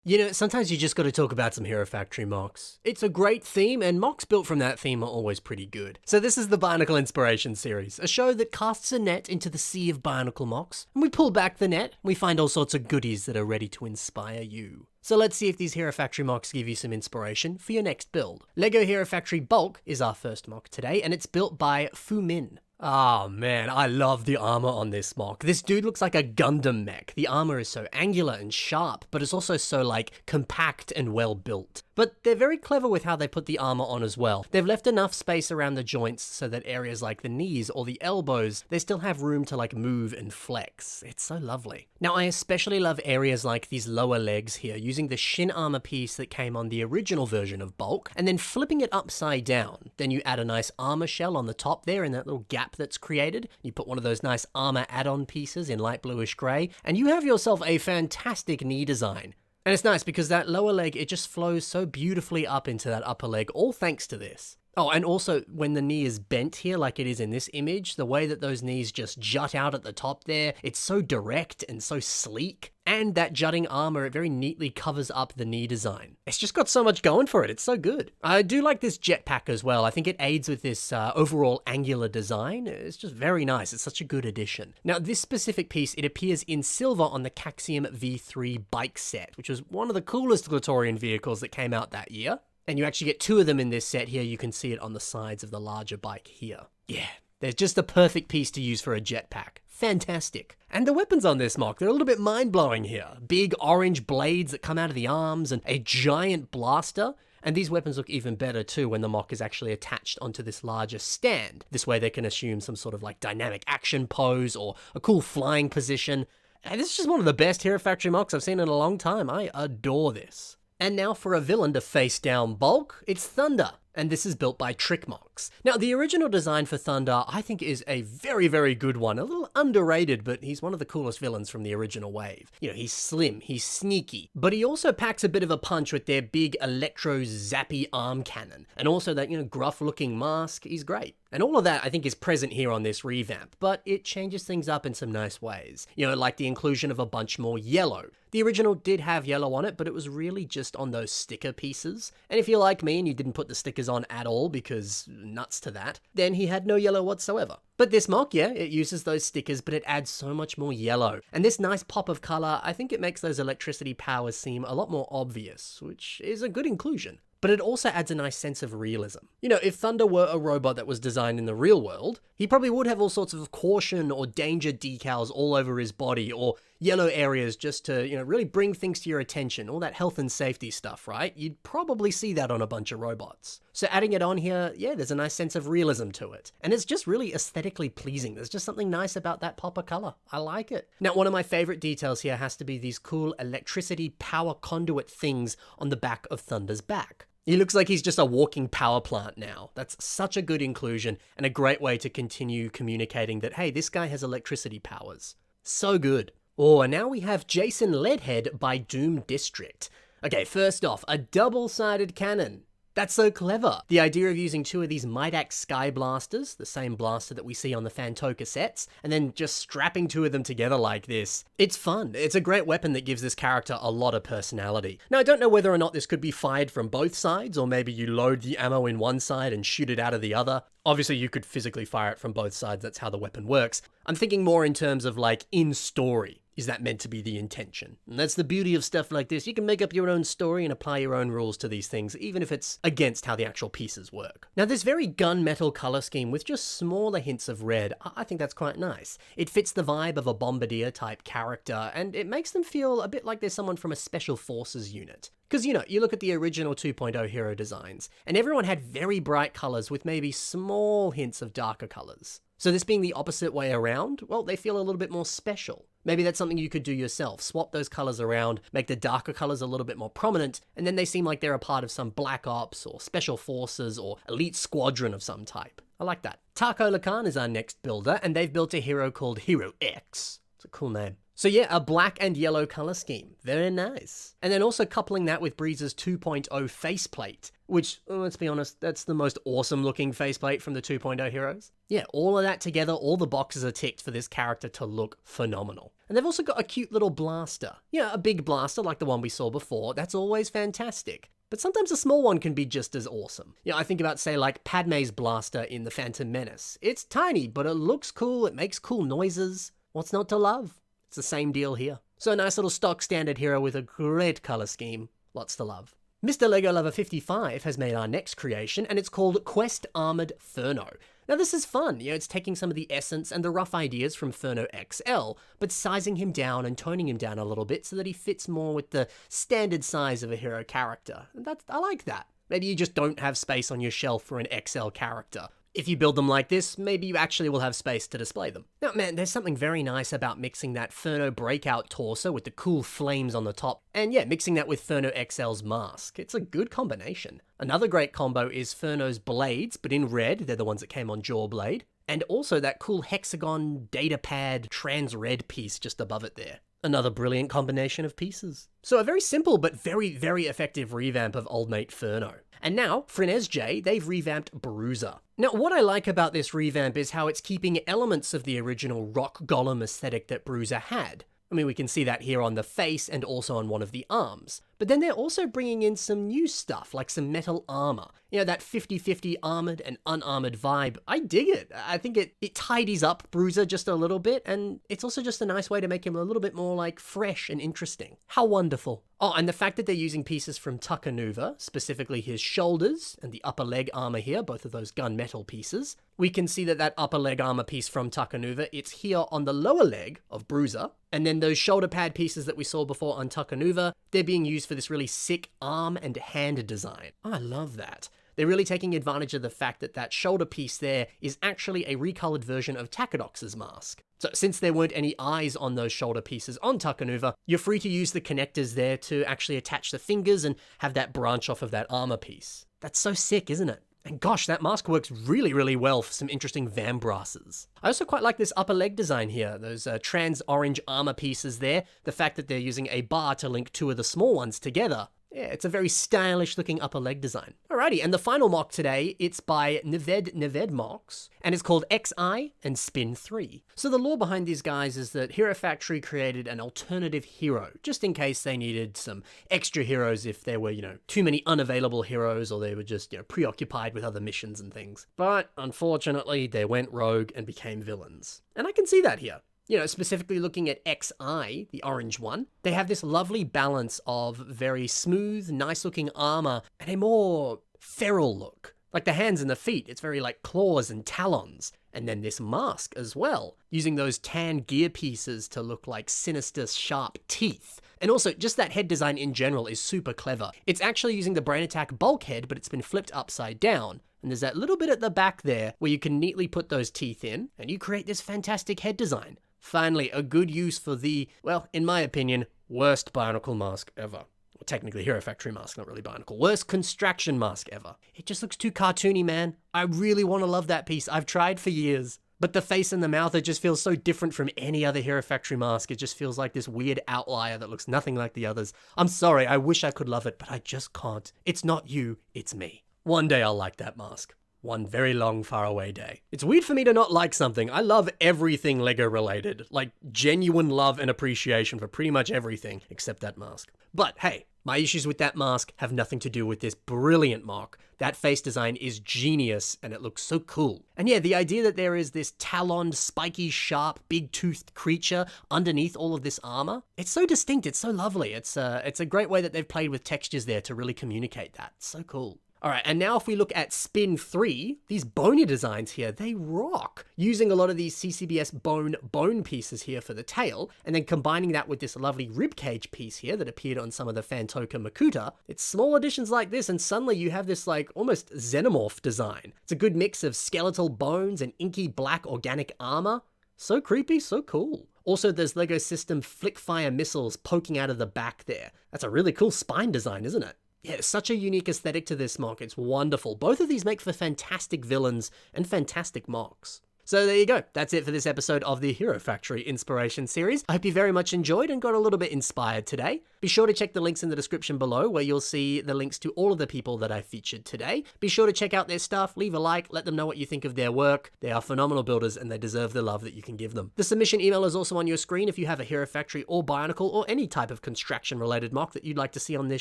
You know, sometimes you just gotta talk about some Hero Factory mocks. It's a great theme, and mocks built from that theme are always pretty good. So this is the Bionicle Inspiration Series, a show that casts a net into the sea of Bionicle mocks, and we pull back the net, and we find all sorts of goodies that are ready to inspire you. So let's see if these Hero Factory mocks give you some inspiration for your next build. LEGO Hero Factory Bulk is our first mock today, and it's built by Fu Min. Oh man, I love the armor on this mock. This dude looks like a Gundam mech. The armor is so angular and sharp, but it's also so like compact and well built. But they're very clever with how they put the armor on as well. They've left enough space around the joints so that areas like the knees or the elbows, they still have room to like move and flex. It's so lovely. Now I especially love areas like these lower legs here, using the shin armor piece that came on the original version of Bulk, and then flipping it upside down. Then you add a nice armor shell on the top there in that little gap that's created. You put one of those nice armor add-on pieces in light bluish gray, and you have yourself a fantastic knee design. And it's nice because that lower leg, it just flows so beautifully up into that upper leg, all thanks to this. Oh, and also when the knee is bent here, like it is in this image, the way that those knees just jut out at the top there, it's so direct and so sleek. And that jutting armor, it very neatly covers up the knee design. It's just got so much going for it, it's so good. I do like this jetpack as well. I think it aids with this overall angular design. It's just very nice, it's such a good addition. Now this specific piece, it appears in silver on the Caxium V3 bike set, which was one of the coolest Glatorian vehicles that came out that year. And you actually get two of them in this set here. You can see it on the sides of the larger bike here. Yeah, there's just the perfect piece to use for a jetpack. Fantastic. And the weapons on this mock, they're a little bit mind-blowing here. Big orange blades that come out of the arms and a giant blaster. And these weapons look even better too when the mock is actually attached onto this larger stand. This way they can assume some sort of like dynamic action pose or a cool flying position. And this is just one of the best Hero Factory mocks I've seen in a long time. I adore this. And now for a villain to face down Bulk, it's Thunder. And this is built by Trick Mocks. Now, the original design for Thunder, I think, is a very, very good one. A little underrated, but he's one of the coolest villains from the original wave. You know, he's slim, he's sneaky, but he also packs a bit of a punch with their big electro-zappy arm cannon. And also that, gruff-looking mask, he's great. And all of that, I think, is present here on this revamp, but it changes things up in some nice ways. Like the inclusion of a bunch more yellow. The original did have yellow on it, but it was really just on those sticker pieces. And if you're like me and you didn't put the stickers on at all, because nuts to that, then he had no yellow whatsoever. But this mock, yeah, it uses those stickers, but it adds so much more yellow. And this nice pop of color, I think it makes those electricity powers seem a lot more obvious, which is a good inclusion. But it also adds a nice sense of realism. If Thunder were a robot that was designed in the real world, he probably would have all sorts of caution or danger decals all over his body, or yellow areas just to, really bring things to your attention, all that health and safety stuff, right? You'd probably see that on a bunch of robots. So adding it on here, yeah, there's a nice sense of realism to it. And it's just really aesthetically pleasing. There's just something nice about that pop of color. I like it. Now, one of my favorite details here has to be these cool electricity power conduit things on the back of Thunder's back. He looks like he's just a walking power plant now. That's such a good inclusion and a great way to continue communicating that, hey, this guy has electricity powers. So good. Oh, and now we have Jason Leadhead by Doom District. Okay, first off, a double-sided cannon. That's so clever. The idea of using two of these Midax Sky Blasters, the same blaster that we see on the Fantoka sets, and then just strapping two of them together like this. It's fun. It's a great weapon that gives this character a lot of personality. Now, I don't know whether or not this could be fired from both sides, or maybe you load the ammo in one side and shoot it out of the other. Obviously, you could physically fire it from both sides. That's how the weapon works. I'm thinking more in terms of like in story. Is that meant to be the intention? And that's the beauty of stuff like this. You can make up your own story and apply your own rules to these things, even if it's against how the actual pieces work. Now, this very gunmetal color scheme with just smaller hints of red, I think that's quite nice. It fits the vibe of a Bombardier type character, and it makes them feel a bit like they're someone from a special forces unit. Because, you look at the original 2.0 hero designs, and everyone had very bright colors with maybe small hints of darker colors. So this being the opposite way around, well, they feel a little bit more special. Maybe that's something you could do yourself. Swap those colors around, make the darker colors a little bit more prominent, and then they seem like they're a part of some Black Ops or Special Forces or Elite Squadron of some type. I like that. Taco Lacan is our next builder, and they've built a hero called Hero X. It's a cool name. So yeah, a black and yellow color scheme. Very nice. And then also coupling that with Breeze's 2.0 faceplate, which, let's be honest, that's the most awesome looking faceplate from the 2.0 heroes. Yeah, all of that together, all the boxes are ticked for this character to look phenomenal. And they've also got a cute little blaster. Yeah, a big blaster like the one we saw before, that's always fantastic. But sometimes a small one can be just as awesome. You know, I think about, say, like Padme's blaster in The Phantom Menace. It's tiny, but it looks cool, it makes cool noises. What's not to love? It's the same deal here. So a nice little stock standard hero with a great color scheme. Lots to love. Mr. Lego Lover 55 has made our next creation, and it's called Quest Armored Ferno. Now this is fun, you know, it's taking some of the essence and the rough ideas from Ferno XL, but sizing him down and toning him down a little bit so that he fits more with the standard size of a hero character. I like that. Maybe you just don't have space on your shelf for an XL character. If you build them like this, maybe you actually will have space to display them. Now man, there's something very nice about mixing that Ferno breakout torso with the cool flames on the top, and yeah, mixing that with Ferno XL's mask. It's a good combination. Another great combo is Ferno's blades, but in red, they're the ones that came on Jawblade, and also that cool hexagon datapad trans red piece just above it there. Another brilliant combination of pieces. So a very simple but very, very effective revamp of old mate Ferno. And now, for an SJ, they've revamped Bruiser. Now, what I like about this revamp is how it's keeping elements of the original rock golem aesthetic that Bruiser had. I mean, we can see that here on the face and also on one of the arms. But then they're also bringing in some new stuff, like some metal armor. You know, that 50-50 armored and unarmored vibe. I dig it. I think it tidies up Bruiser just a little bit, and it's also just a nice way to make him a little bit more, like, fresh and interesting. How wonderful. Oh, and the fact that they're using pieces from Tuckanuva, specifically his shoulders and the upper leg armor here, both of those gunmetal pieces. We can see that that upper leg armor piece from Tuckanuva, it's here on the lower leg of Bruiser. And then those shoulder pad pieces that we saw before on Tuckanuva, they're being used for this really sick arm and hand design. I love that. They're really taking advantage of the fact that that shoulder piece there is actually a recolored version of Takedox's mask. So since there weren't any eyes on those shoulder pieces on Tuckanuva, you're free to use the connectors there to actually attach the fingers and have that branch off of that armor piece. That's so sick, isn't it? And gosh, that mask works really, really well for some interesting vambrasses. I also quite like this upper leg design here, those trans orange armor pieces there, the fact that they're using a bar to link two of the small ones together. Yeah, it's a very stylish looking upper leg design. Alrighty, and the final mock today, it's by Neved Mocks, and it's called XI and Spin 3. So the lore behind these guys is that Hero Factory created an alternative hero, just in case they needed some extra heroes if there were, too many unavailable heroes or they were just, preoccupied with other missions and things. But unfortunately, they went rogue and became villains. And I can see that here. Specifically looking at XI, the orange one, they have this lovely balance of very smooth, nice-looking armor and a more feral look. Like the hands and the feet, it's very like claws and talons. And then this mask as well, using those tan gear pieces to look like sinister, sharp teeth. And also, just that head design in general is super clever. It's actually using the Brain Attack bulkhead, but it's been flipped upside down. And there's that little bit at the back there where you can neatly put those teeth in, and you create this fantastic head design. Finally, a good use for the, well, in my opinion, worst Bionicle mask ever. Well, technically Hero Factory mask, not really Bionicle. Worst Construction mask ever. It just looks too cartoony, man. I really want to love that piece. I've tried for years. But the face and the mouth, it just feels so different from any other Hero Factory mask. It just feels like this weird outlier that looks nothing like the others. I'm sorry, I wish I could love it, but I just can't. It's not you, it's me. One day I'll like that mask. One very long, faraway day. It's weird for me to not like something. I love everything Lego related. Like, genuine love and appreciation for pretty much everything except that mask. But hey, my issues with that mask have nothing to do with this brilliant mock. That face design is genius and it looks so cool. And yeah, the idea that there is this taloned, spiky, sharp, big-toothed creature underneath all of this armor, it's so distinct, it's so lovely. It's a great way that they've played with textures there to really communicate that. It's so cool. Alright, and now if we look at Spin 3, these bony designs here, they rock. Using a lot of these CCBS bone pieces here for the tail, and then combining that with this lovely ribcage piece here that appeared on some of the Fantoka Makuta, it's small additions like this, and suddenly you have this like almost xenomorph design. It's a good mix of skeletal bones and inky black organic armor. So creepy, so cool. Also, there's LEGO System flick-fire missiles poking out of the back there. That's a really cool spine design, isn't it? Yeah, it's such a unique aesthetic to this mock, it's wonderful. Both of these make for fantastic villains and fantastic mocks. So there you go. That's it for this episode of the Hero Factory Inspiration series. I hope you very much enjoyed and got a little bit inspired today. Be sure to check the links in the description below where you'll see the links to all of the people that I featured today. Be sure to check out their stuff, leave a like, let them know what you think of their work. They are phenomenal builders and they deserve the love that you can give them. The submission email is also on your screen if you have a Hero Factory or Bionicle or any type of construction related mock that you'd like to see on this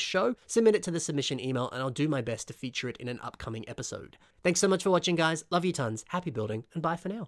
show. Submit it to the submission email and I'll do my best to feature it in an upcoming episode. Thanks so much for watching, guys. Love you tons. Happy building and bye for now.